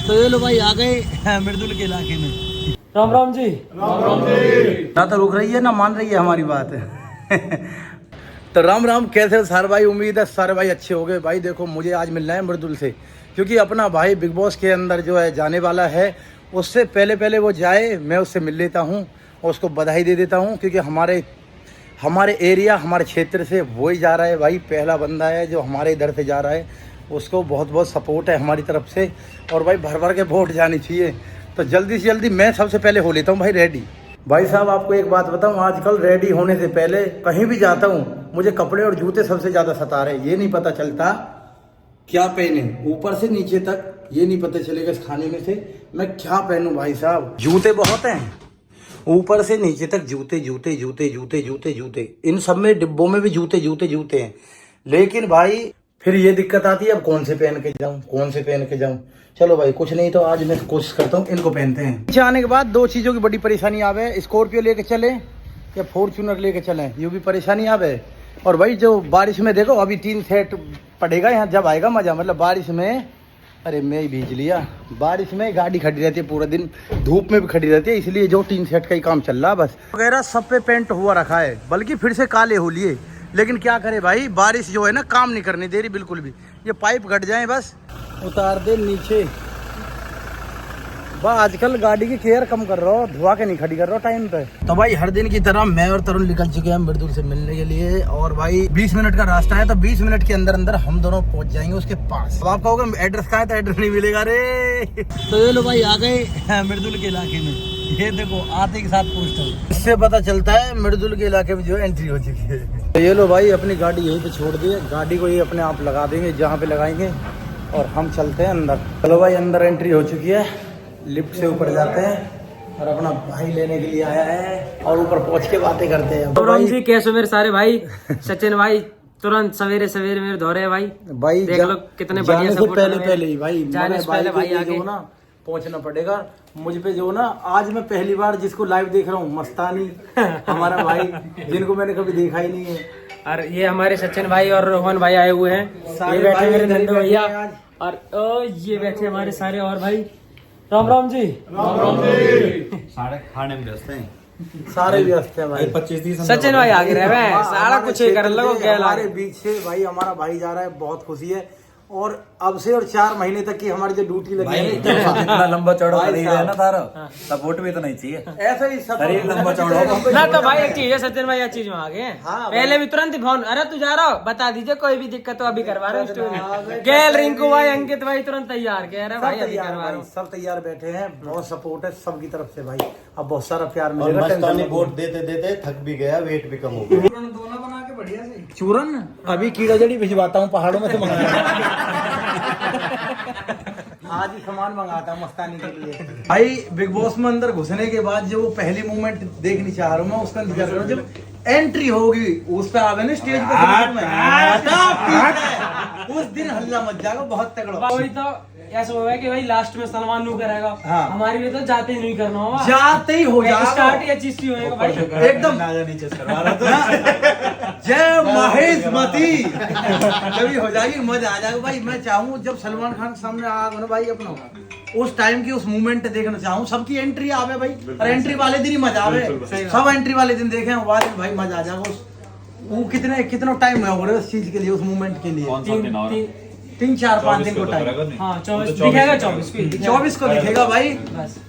तो ये लो भाई आ गए मृदुल के इलाके में। राम राम जी। राम राम जी। ना तो रुक रही है ना मान रही है हमारी बात तो राम राम, कैसे हो सारे भाई? उम्मीद है सारे भाई अच्छे हो गए। भाई देखो मुझे आज मिलना है मृदुल से, क्योंकि अपना भाई बिग बॉस के अंदर जो है जाने वाला है। उससे पहले वो जाए, मैं उससे मिल लेता हूँ और उसको बधाई दे देता हूँ, क्योंकि हमारे एरिया, हमारे क्षेत्र से वही जा रहा है भाई। पहला बंदा है जो हमारे इधर से जा रहा है, उसको बहुत बहुत सपोर्ट है हमारी तरफ से। और भाई भर भर के वोट जानी चाहिए, तो जल्दी से जल्दी मैं सबसे पहले हो लेता हूँ भाई रेडी। भाई साहब आपको एक बात बताऊँ, आजकल रेडी होने से पहले कहीं भी जाता हूँ मुझे कपड़े और जूते सबसे ज़्यादा सता रहे। ये नहीं पता चलता क्या पहने, ऊपर से नीचे तक ये नहीं पता चलेगा इस खाने में से मैं क्या पहनूं। भाई साहब जूते बहुत हैं, ऊपर से नीचे तक जूते जूते जूते जूते जूते जूते, इन सब में डिब्बों में भी जूते जूते जूते हैं। लेकिन भाई फिर ये दिक्कत आती है, अब कौन से पहन के जाऊं। चलो भाई कुछ नहीं तो आज मैं कोशिश करता हूँ इनको पहनते हैं। पीछे आने के बाद दो चीज़ों की बड़ी परेशानी आवे, स्कॉर्पियो लेके चले या फॉर्च्यूनर लेके चले, ये भी परेशानी आवे। और भाई जो बारिश में देखो अभी 3 सेट पड़ेगा यहाँ, जब आएगा मजा। मतलब बारिश में, अरे मैं ही भीज लिया। बारिश में गाड़ी खड़ी रहती है पूरा दिन, धूप में भी खड़ी रहती है, इसलिए जो 3 सेट का ही काम चल रहा है बस। वगैरह सब पे पेंट हुआ रखा है, बल्कि फिर से काले हो लिए। लेकिन क्या करे भाई, बारिश जो है ना काम नहीं करने दे रही बिल्कुल भी। ये पाइप घट जाए बस उतार दे नीचे। बस आजकल गाड़ी की केयर कम कर रहा हो, धुआ के नहीं खड़ी कर रहा हो टाइम पे। तो भाई हर दिन की तरह मैं और तरुण निकल चुके हैं मृदुल से मिलने के लिए। और भाई 20 मिनट का रास्ता है, तो 20 मिनट के अंदर अंदर हम दोनों पहुंच जाएंगे उसके पास। अब आप कहोगे एड्रेस कहाँ है, तो एड्रेस नहीं मिलेगा रे। तो ये लो भाई आ गए मृदुल के इलाके में। ये देखो आते के साथ पोस्टर, इससे पता चलता है मृदुल के इलाके में जो एंट्री हो चुकी है। तो ये लो भाई अपनी गाड़ी यहीं पे छोड़ दी है, गाड़ी को ये अपने आप लगा देंगे जहाँ पे लगाएंगे, और हम चलते हैं अंदर। चलो भाई अंदर एंट्री हो चुकी है, लिफ्ट से ऊपर जाते हैं और अपना भाई लेने के लिए आया है, और ऊपर पहुंच के बातें करते हैं। तो राम जी कैसे मेरे सारे भाई? सचिन भाई तुरंत सवेरे सवेरे मेरे दौरे है भाई देख लो कितने बढ़िया सपोर्ट। पहले ही भाई जाने से पहले भाई आगे जो ना पहुंचना पड़ेगा मुझ पे। जो ना आज मैं पहली बार जिसको लाइव देख रहा हूँ, मस्तानी हमारा भाई, जिनको मैंने कभी देखा ही नहीं है। और ये हमारे सचिन भाई और रोहन भाई आए हुए हैं, ये बैठे मेरे नंदू भैया, और ये बैठे हमारे सारे और भाई। राम राम जी। राम राम जी। सारे खाने में व्यस्त हैं, सारे व्यस्त है भाई। 25-30 सचिन भाई आगे रह रहे सारा कुछ ही कर लो। हमारे बीच से भाई हमारा भाई जा रहा है, बहुत खुशी है। और अब से और 4 महीने तक की हमारी जो ड्यूटी लगी है, इतना लंबा चौड़ा शरीर है ना तारा, सपोर्ट भी तो नहीं चाहिए। ऐसा ही सब शरीर लंबा चौड़ा हो ना। तो भाई एक चीज है सचिन भाई, एक चीज में आ गए हैं। हाँ, पहले भी तुरंत ही फोन, अरे तू जा रहा हो बता दीजिए, कोई भी दिक्कत हो अभी करवा रहे हो। गैल रिंकू भाई अंकित भाई तुरंत तैयार कह रहे भाई अभी करवा रहा हूँ। सब तैयार बैठे हैं, बहुत सपोर्ट है सबकी तरफ से भाई। अब बहुत सारा प्यार मिलेगा। वोट देते देते थक भी गया, वेट भी कम हो गया। चूरन अभी कीड़ा जड़ी भिजवाता हूँ पहाड़ों में से मंगाया आज ही सामान मंगाता हूँ मस्तानी के लिए। भाई बिग बॉस में अंदर घुसने के बाद जो वो पहली मूवमेंट देखनी चाह रहा हूँ मैं, उसका इंतजार कर रहा हूँ। जब एंट्री होगी उस पे आवे ना स्टेज पे, उस दिन हल्ला मच जाएगा बहुत तगड़ा। वही तो ऐसा हुआ है कि भाई लास्ट में सलमान नू करेगा। हाँ। हमारी भी तो जाते ही नहीं करना होगा, जाते ही हो जाएगा स्टार्ट ही अच्छी सी होएगा भाई एकदम। नीचे करवा रहा जय महेश मती जब हो जाएगी मजा आ जाएगा भाई। मैं चाहूँ जब सलमान खान के सामने आ ना भाई अपना, उस टाइम की उस मूवमेंट देखना चाहूँ। सबकी एंट्री आवे भाई, और एंट्री वाले दिन ही मजा आवे। सब एंट्री वाले दिन देखे बाद में भाई मजा आ जाएगा। वो कितना टाइम है उस चीज के लिए, उस मूवमेंट के लिए 3-4-5 दिन को टाइम। हाँ 24 दिखेगा, 24 को दिखेगा भाई।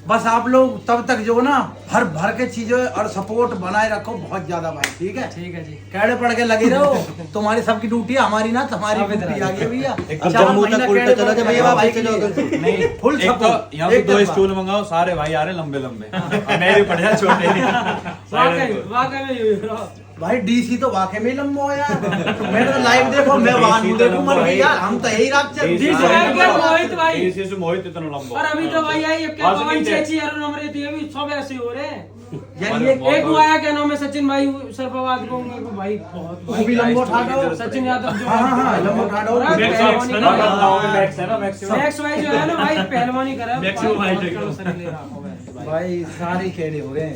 बस आप लोग तब तक जो ना भर भर के चीजें और सपोर्ट बनाए रखो बहुत ज्यादा भाई। ठीक है ठीक है जी। कैड़े पड़ के लगे रहो, तुम्हारी सबकी ड्यूटी है, हमारी ना तुम्हारी ड्यूटी आ गई भैया। अब जम्मू तक उल्टा चला जाए भैया, वापस चले जाओ। नहीं फुल एक तो यहाँ पे 2 स्टूल मंगाओ, सारे भाई आ रहे लंबे लंबे, मैं भी पड़ जाए छोटे। वाकई में भाई डीसी तो वाकई में लंबा हो यार। मैंने तो लाइव देखो, मैं वानू देखूं मर गई यार। हम तो यही रात मोहित भाई, इसी से मोहित इतना लंबा। और अभी तो भाई आई क्या पवन चेची अरुण अमृत, ये भी सब ऐसे हो रहे हैं। यानी एक वो आया क्या नाम है सचिन भाई सरफाबाद को भाई, बहुत वो भी लंबो उठा दो। सचिन यादव जो हाँ लंबो उठा दो। मैक्स भाई जो है ना भाई पहलवानी कर रहा है भाई सारे खेड़े हो गए,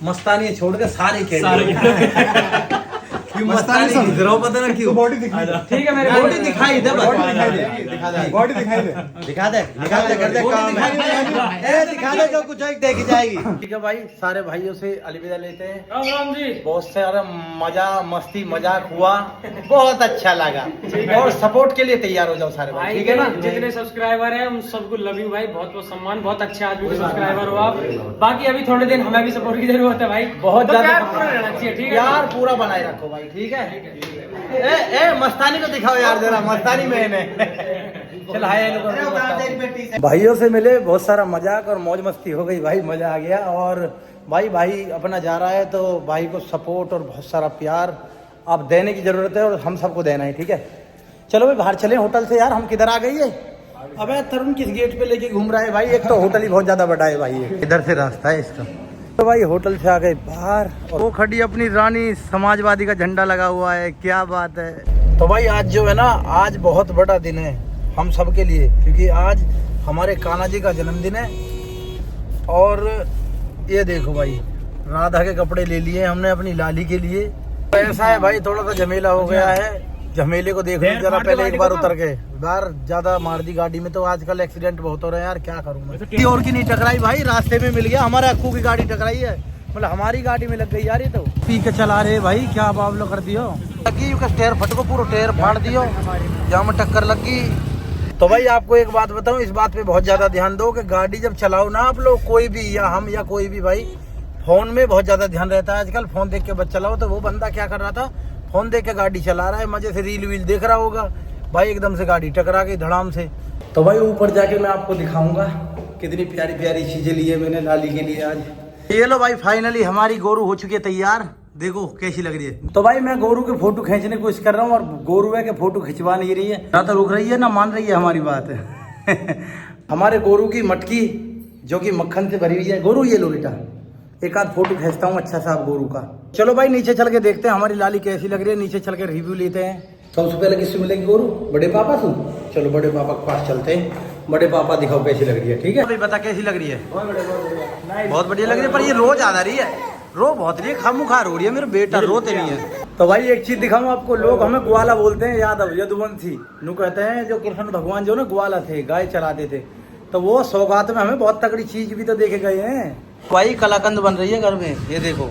मस्तानी छोड़ के सारे खेड़े। मस्तानी समझ रहा हूँ, पता ना क्यों। बॉडी दिखाई दे, ठीक है मेरे बॉडी दिखाई दे, बॉडी दिखाई दे, दिखा दे, बॉडी दिखाई दे, दिखा दे, दिखा दे, कर दे काम है, दिखा दे जो कुछ एक देखी जाएगी। ठीक है भाई, सारे भाइयों से अलविदा लेते हैं। राम राम जी। बहुत सारा मजा मस्ती मजाक हुआ, बहुत अच्छा लगा। और सपोर्ट के लिए तैयार हो जाओ सारे भाई, भाई ठीक है ना। जितने सब्सक्राइबर हैं उन सबको लव यू भाई, बहुत बहुत सम्मान, बहुत अच्छे आदमी के सब्सक्राइबर हो आप। बाकी अभी थोड़े दिन हमें भी सपोर्ट की जरूरत है भाई, बहुत तो ज्यादा प्यार पूरा रहना चाहिए, ठीक है। यार पूरा बनाए रखो भाई, ठीक है। ए मस्तानी को दिखाओ यार जरा, मस्तानी में चल हाय। भाइयों से मिले, बहुत सारा मजाक और मौज मस्ती हो गई भाई, मजा आ गया। और भाई अपना जा रहा है तो भाई को सपोर्ट और बहुत सारा प्यार आप देने की जरूरत है और हम सबको देना है, ठीक है। चलो भाई बाहर चले होटल से। यार हम किधर आ गई है? अबे तरुण किस गेट पे लेके घूम रहा है भाई? एक तो होटल ही बहुत ज्यादा बड़ा है भाई, इधर से रास्ता है इसका। तो भाई होटल से आ गए बाहर, वो खड़ी अपनी रानी, समाजवादी का झंडा लगा हुआ है, क्या बात है। तो भाई आज जो है ना, आज बहुत बड़ा दिन है हम सब के लिए, क्योंकि आज हमारे कान्हा जी का जन्मदिन है। और ये देखो भाई, राधा के कपड़े ले लिए हमने अपनी लाली के लिए। तो ऐसा है भाई, थोड़ा सा झमेला हो गया है, झमेले को देख लो जरा पहले एक बार उतर के। बार ज्यादा मार दी गाड़ी में, तो आजकल एक्सीडेंट बहुत हो रहे हैं यार, क्या करूँ मैं। और की नहीं टकराई भाई, रास्ते में मिल गया, हमारे अक्कू की गाड़ी टकराई है, मतलब हमारी गाड़ी में लग गई यार। ये तो पी के चला रहे भाई, क्या बावलो कर दियो, टायर फटको, पूरा टायर फाड़ दियो, जहाँ में टक्कर लग गई। तो भाई आपको एक बात बताऊं, इस बात पे बहुत ज्यादा ध्यान दो कि गाड़ी जब चलाओ ना आप लोग, कोई भी, या हम या कोई भी भाई, फोन में बहुत ज्यादा ध्यान रहता है आजकल। फोन देख के बस चलाओ। तो वो बंदा क्या कर रहा था, फोन देख के गाड़ी चला रहा है, मजे से रील वील देख रहा होगा भाई, एकदम से गाड़ी टकरा गई धड़ाम से। तो भाई ऊपर जाके मैं आपको दिखाऊंगा कितनी प्यारी प्यारी चीजें ली है मैंने लाली के लिए आज। ये लो भाई, फाइनली हमारी गोरू हो चुकी है तैयार, देखो कैसी लग रही है। तो भाई मैं गोरू के फोटो खींचने की कोशिश कर रहा हूँ और गोरू के फोटो खिंचवा नहीं रही है, ना तो रुक रही है ना मान रही है हमारी बात हमारे गोरू की मटकी जो कि मक्खन से भरी हुई है। गोरू ये लो बेटा, एक आध फोटो खींचता हूँ अच्छा सा आप गोरू का। चलो भाई नीचे चल के देखते हैं हमारी लाली कैसी लग रही है, नीचे चल के रिव्यू लेते हैं। सबसे पहले किससे मिलेगी गोरू? बड़े पापा से। चलो बड़े पापा के पास चलते हैं। बड़े पापा दिखाओ कैसी लग रही है, ठीक है भाई, बता कैसी लग रही है? बहुत बढ़िया लग रही है, पर ये रोज आ रही है, रो बहुत रही है, खामुखार हो रही है, मेरे बेटा रोते नहीं है। तो भाई एक चीज दिखाऊं आपको, लोग हमें ग्वाला बोलते हैं, यादव यदुवंशी नु कहते हैं, जो कृष्ण भगवान जो ना ग्वाला थे, गाय चलाते थे, तो वो सौगात में हमें बहुत तगड़ी चीज भी तो देखे गए हैं। भाई कलाकंद बन रही है घर में, ये देखो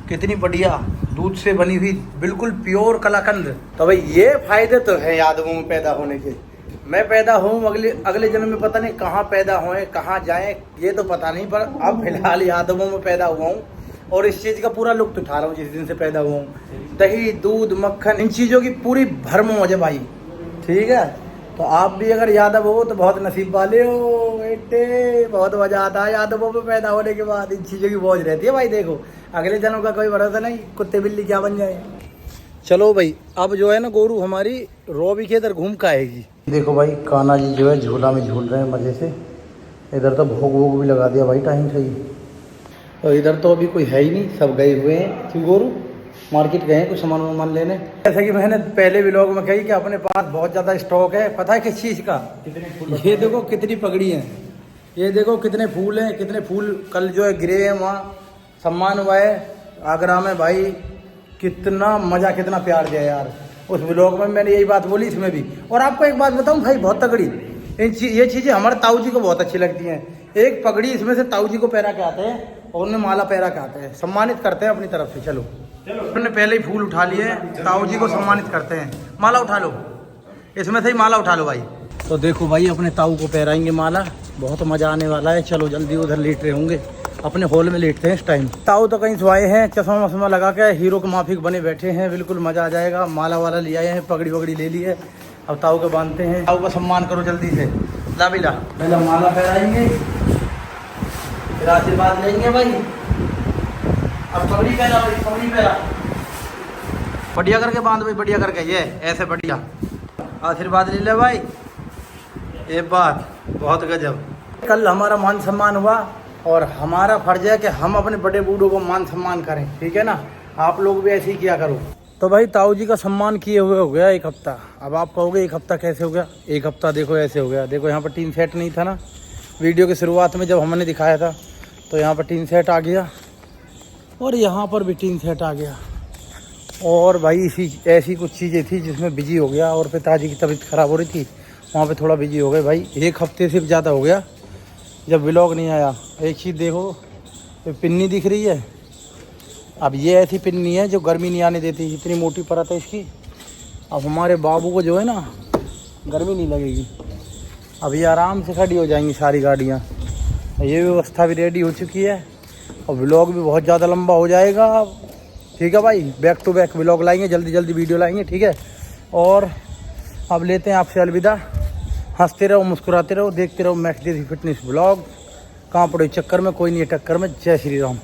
कितनी बढ़िया दूध से बनी हुई बिल्कुल प्योर कलाकंद। तो भाई ये फायदे तो है यादवों में पैदा होने के। मैं पैदा हूँ, अगले जन्म में पता नहीं कहाँ पैदा होए, कहाँ जाए, ये तो पता नहीं, पर अब फिलहाल यादवों में पैदा हुआ हूँ और इस चीज का पूरा लुत्फ उठा रहा हूँ जिस दिन से पैदा हुआ हूँ। दही दूध मक्खन इन चीजों की पूरी भरम मौज है भाई, ठीक है। तो आप भी अगर यादव हो तो बहुत नसीब वाले हो बेटे, बहुत मजा आता है यादवों में पैदा होने के बाद, इन चीजों की मौज रहती है भाई। देखो अगले जन्म का कोई भरोसा नहीं, कुत्ते बिल्ली क्या बन जाए। चलो भाई अब जो है ना गोरू हमारी रोबी के इधर घूम के आएगी। देखो भाई कान्हा जी जो है झूला में झूल रहे हैं मजे से। इधर तो भोग वोग भी लगा दिया भाई टाइम से ही। तो इधर तो अभी कोई है ही नहीं, सब गए हुए हैं। क्यों गोरू? मार्केट गए हैं कुछ सामान वामान लेने। जैसा कि मैंने पहले व्लॉग में कही कि अपने पास बहुत ज़्यादा स्टॉक है। पता है किस चीज़ का? ये देखो कितनी पगड़ी है, ये देखो कितने फूल हैं, कितने फूल कल जो है गिरे हैं वहाँ, सम्मान हुआ है आगरा में भाई। कितना मज़ा कितना प्यार दिया यार उस व्लॉग में, मैंने यही बात बोली इसमें भी। और आपको एक बात बताऊँ भाई, बहुत तगड़ी ये चीज़ें हमारे ताऊ जी को बहुत अच्छी लगती हैं। एक पगड़ी इसमें से ताऊ जी को पहरा के आते हैं और उन्हें माला पहरा के आते हैं, सम्मानित करते हैं अपनी तरफ से। चलो हमने पहले ही फूल उठा लिए, ताऊ जी को सम्मानित करते हैं। माला उठा लो, इसमें से ही माला उठा लो भाई। तो देखो भाई अपने ताऊ को पहराएंगे माला, बहुत मज़ा आने वाला है। चलो जल्दी उधर लेट रहे होंगे, अपने हॉल में लेटते हैं इस टाइम। ताऊ तो कहीं सोए हैं, चश्मा वश्मा लगा के हीरो के माफिक बने बैठे हैं, बिल्कुल मज़ा आ जाएगा। माला वाला ले आए हैं, पगड़ी वगड़ी ले ली है, अब ताऊ को बांधते हैं। ताऊ का सम्मान करो जल्दी से, ला बिला पहले माला पहराएंगे फिर आशीर्वाद लेंगे भाई। अब पगड़ी पहना भाई, पगड़ी पहना बढ़िया करके बांध भाई, बढ़िया करके, ये ऐसे बढ़िया आशीर्वाद ले ले भाई। ये बात बहुत गजब। कल हमारा मान सम्मान हुआ और हमारा फर्ज है कि हम अपने बड़े बूढ़ों को मान सम्मान करें, ठीक है ना। आप लोग भी ऐसे ही किया करो। तो भाई ताऊ जी का सम्मान किए हुए हो गया 1 हफ्ता। अब आप कहोगे 1 हफ्ता कैसे हो गया? 1 हफ्ता देखो ऐसे हो गया। देखो यहाँ पर टीन सेट नहीं था ना, वीडियो की शुरुआत में जब हमने दिखाया था, तो यहाँ पर टीन सेट आ गया और यहाँ पर भी टीन सेट आ गया। और भाई ऐसी कुछ चीज़ें थी जिसमें बिजी हो गया, और पिताजी की तबीयत ख़राब हो रही थी, वहाँ पे थोड़ा बिजी हो गए भाई। 1 हफ्ते से ज़्यादा हो गया जब व्लॉग नहीं आया। एक चीज़ देखो, ये पिन्नी दिख रही है, अब ये ऐसी पिन्नी है जो गर्मी नहीं आने देती, इतनी मोटी परत है इसकी। अब हमारे बाबू को जो है ना गर्मी नहीं लगेगी, अब ये आराम से खड़ी हो जाएंगी सारी गाड़ियाँ। ये व्यवस्था भी रेडी हो चुकी है और व्लॉग भी बहुत ज़्यादा लंबा हो जाएगा। ठीक है भाई, बैक टू बैक व्लॉग लाएंगे, जल्दी जल्दी वीडियो लाएंगे, ठीक है। और अब लेते हैं आपसे अलविदा। हंसते रहो, मुस्कुराते रहो, देखते रहो मैक्स डेजी फिटनेस व्लॉग। कहाँ पड़े चक्कर में, कोई नहीं है टक्कर में। जय श्री राम।